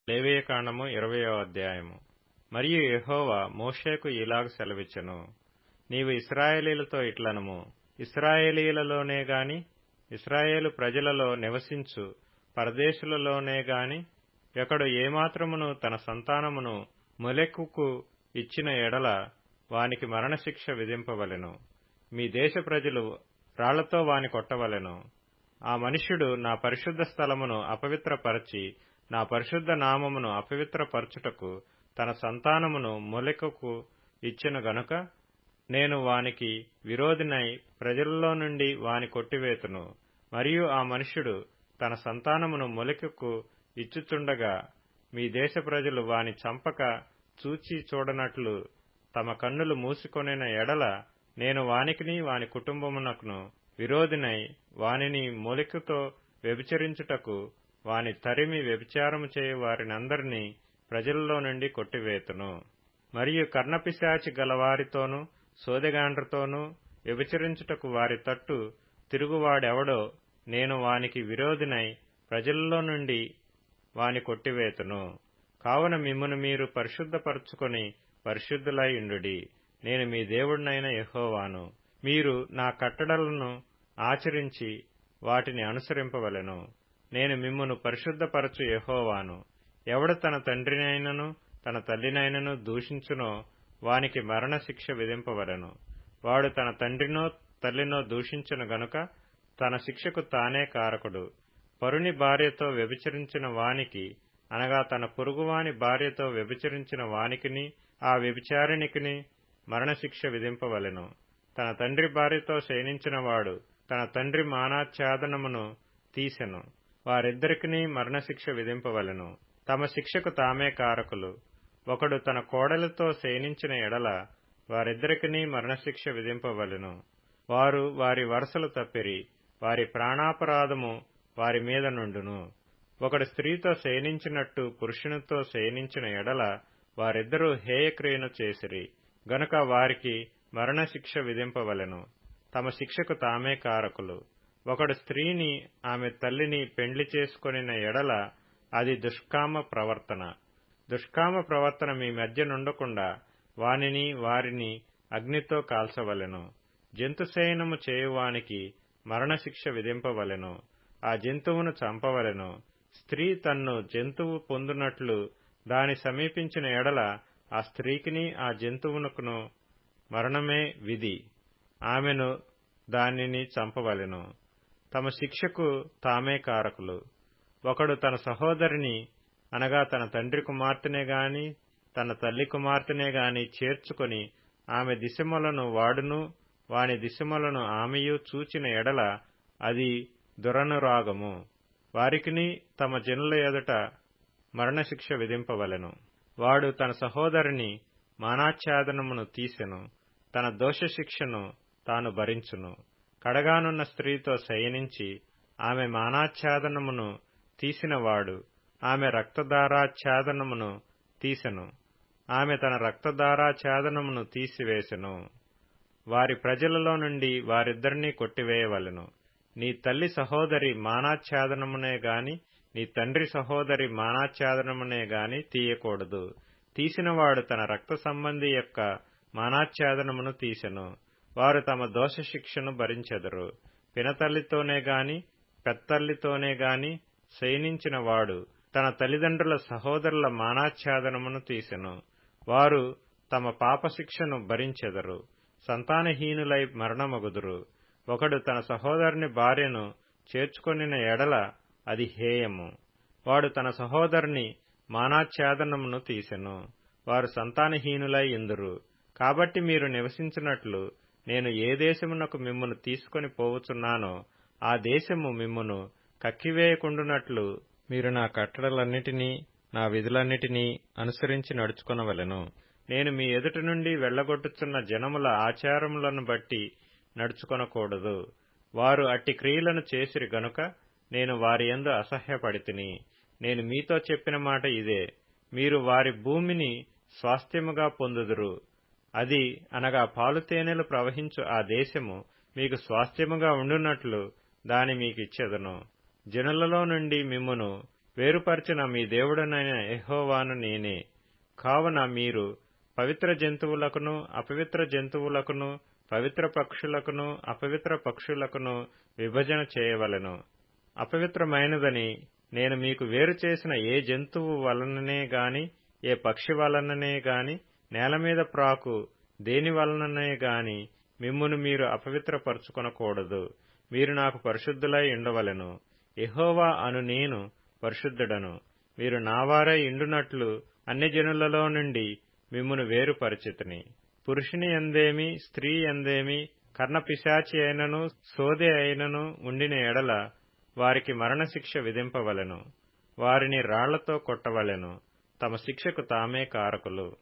లేవియకాండము 20వ అధ్యాయము. మరియు యెహోవా మోషేకు ఇలాగ సెలవిచ్చెను, నీవు ఇశ్రాయేలీయులతో ఇట్లనుము, ఇశ్రాయేలీయులలోనే గాని ఇశ్రాయేలు ప్రజలలో నివసించు పరదేశులలోనే గాని ఒకడు ఏమాత్రమును తన సంతానమును మొలెకుకు ఇచ్చిన ఎడల వానికి మరణశిక్ష విధింపవలెను. మీ దేశ ప్రజలు రాళ్లతో వాని కొట్టవలెను. ఆ మనుష్యుడు నా పరిశుద్ధ స్థలమును అపవిత్రపరచి నా పరిశుద్ధ నామమును అపవిత్రపరచుటకు తన సంతానమును మొలెకుకు ఇచ్చెను గనుక నేను వానికి విరోధినై ప్రజలలో నుండి వాని కొట్టివేతును. మరియు ఆ మనుష్యుడు తన సంతానమును మొలెకుకు ఇచ్చుచుండగా మీ దేశ ప్రజలు వాని చంపక చూచి చూడనట్లు తమ కన్నులు మూసుకొనిన ఎడల నేను వానికిని వాని కుటుంబమునకును విరోధినై వానిని మొలెకుతో వ్యభిచరించుటకు వాని తరిమి వ్యభిచారము చేయు వారినందరినీ ప్రజలలో నుండి కొట్టివేతును. మరియు కర్ణపిశాచి గలవారితోనూ సోదెగాండ్రతోనూ వ్యభిచరించుటకు వారి తట్టు తిరుగువాడెవడో నేను వానికి విరోధినై ప్రజలలో నుండి వాని కొట్టివేతును. కావున మిమ్మును మీరు పరిశుద్ధపరచుకొని పరిశుద్ధులై ఉండుడి. నేను మీ దేవుడినైన యెహోవాను. మీరు నా కట్టడలను ఆచరించి వాటిని అనుసరింపవలెను. నేను మిమ్మును పరిశుద్ధపరచు యెహోవాను. ఎవడు తన తండ్రినైనను తన తల్లినైనను దూషించునో వానికి మరణశిక్ష విధింపవలెను. వాడు తన తండ్రినో తల్లినో దూషించును గనుక తన శిక్షకు తానే కారకుడు. పరుని భార్యతో వ్యభిచరించిన వానికి అనగా తన పొరుగువాని భార్యతో వ్యభిచరించిన వానికిని ఆ వ్యభిచారిణికిని మరణశిక్ష విధింపవలెను. తన తండ్రి భార్యతో శయనించిన వాడు తన తండ్రి మానాచ్ఛాదనమును తీసెను. వారిద్దరికిని మరణశిక్ష విధింపవలెను. తమ శిక్షకు తామే కారకులు. ఒకడు తన కోడలితో శయనించిన ఎడల వారిద్దరికిని మరణశిక్ష విధింపవలెను. వారు వారి వరసలు తప్పిరి, వారి ప్రాణాపరాధము వారి మీద నుండును. ఒకడు స్త్రీతో శయనించినట్టు పురుషునితో శయనించిన ఎడల వారిద్దరూ హేయక్రియను చేసిరి గనుక వారికి మరణశిక్ష విధింపవలెను. తమ శిక్షకు తామే కారకులు. ఒకడు స్త్రీని ఆమె తల్లిని పెండ్లి చేసుకొనిన ఎడల అది దుష్కామ ప్రవర్తన. దుష్కామ ప్రవర్తన మీ మధ్య నుండకుండా వానిని వారిని అగ్నితో కాల్చవలెను. జంతుశయనము చేయువానికి మరణశిక్ష విధింపవలెను. ఆ జంతువును చంపవలెను. స్త్రీ తన్ను జంతువు పొందునట్లు దాని సమీపించిన ఎడల ఆ స్త్రీకిని ఆ జంతువునకును మరణమే విధి. ఆమెను దానిని చంపవలెను. తమ శిక్షకు తామే కారకులు. ఒకడు తన సహోదరిని అనగా తన తండ్రి కుమార్తెనే గాని తన తల్లి కుమార్తెనే గాని చేర్చుకొని ఆమె దిశములను వాడును వాని దిశములను ఆమెయు చూచిన ఎడల అది దురనురాగము. వారికిని తమ జనుల ఎదుట మరణశిక్ష విధింపవలెను. వాడు తన సహోదరిని మానాచ్ఛాదనమును తీసెను. తన దోషశిక్షను తాను భరించును. కడగానున్న స్త్రీతో శయనించి ఆమె మానాచ్ఛాదనమును తీసినవాడు ఆమె రక్తధారాచ్ఛాదనమును తీసెను. ఆమె తన రక్తధారాచ్ఛాదనమును తీసివేసెను. వారి ప్రజలలో నుండి వారిద్దరినీ కొట్టివేయవలెను. నీ తల్లి సహోదరి మానాచ్ఛాదనమునే గాని నీ తండ్రి సహోదరి మానాచ్ఛాదనమునే గాని తీయకూడదు. తీసినవాడు తన రక్త సంబంధి యొక్క మానాచ్ఛాదనమును తీసెను. వారు తమ దోషశిక్షను భరించెదరు. పినతల్లితోనే గాని పెత్తల్లితోనే గాని శయనించిన వాడు తన తల్లిదండ్రుల సహోదరుల మానాచ్ఛాదనమును తీసెను. వారు తమ పాపశిక్షను భరించెదరు. సంతానహీనులై మరణమగుదురు. ఒకడు తన సహోదరుని భార్యను చేర్చుకొనిన ఎడల అది హేయము. వాడు తన సహోదరుని మానాచ్ఛాదనమును తీసెను. వారు సంతానహీనులై యుందురు. కాబట్టి మీరు నివసించినట్లు నేను ఏ దేశమునకు మిమ్మును తీసుకొని పోవుచున్నానో ఆ దేశము మిమ్మును కక్కివేయకుండునట్లు మీరు నా కట్టడలన్నిటినీ నా విధులన్నిటినీ అనుసరించి నడుచుకొనవలెను. నేను మీ ఎదుట నుండి వెళ్లగొట్టుచున్న జనముల ఆచారములను బట్టి నడుచుకొనకూడదు. వారు అట్టి క్రియలను చేసిరి గనుక నేను వారి యందు అసహ్యపడితిని. నేను మీతో చెప్పిన మాట ఇదే, మీరు వారి భూమిని స్వాస్థ్యముగా పొందుదురు. అది అనగా పాలుతేనెలు ప్రవహించు ఆ దేశము మీకు స్వాస్థ్యముగా ఉండునట్లు దాని మీకిచ్చెదను. జనులలో నుండి మిమ్మును వేరుపరచిన మీ దేవుడనైన యెహోవాను నేనే. కావున మీరు పవిత్ర జంతువులకును అపవిత్ర జంతువులకును, పవిత్ర పక్షులకును అపవిత్ర పక్షులకును విభజన చేయవలెను. అపవిత్రమైనదని నేను మీకు వేరు చేసిన ఏ జంతువు వలననే గాని, ఏ పక్షి వలననే గాని, నేలమీద ప్రాకు దేని వలననే గాని మిమ్మును మీరు అపవిత్రపరచుకొనకూడదు. మీరు నాకు పరిశుద్ధులై ఉండవలెను. యెహోవా అను నేను పరిశుద్ధుడను. మీరు నావారై ఇండునట్లు అన్యజనులలో నుండి మిమ్మును వేరుపరచితిని. పురుషుని యందేమి స్త్రీ యందేమి కర్ణపిశాచి అయినను సోదె అయినను ఉండిన ఎడల వారికి మరణశిక్ష విధింపవలెను. వారిని రాళ్లతో కొట్టవలెను. తమ శిక్షకు తామే కారకులు.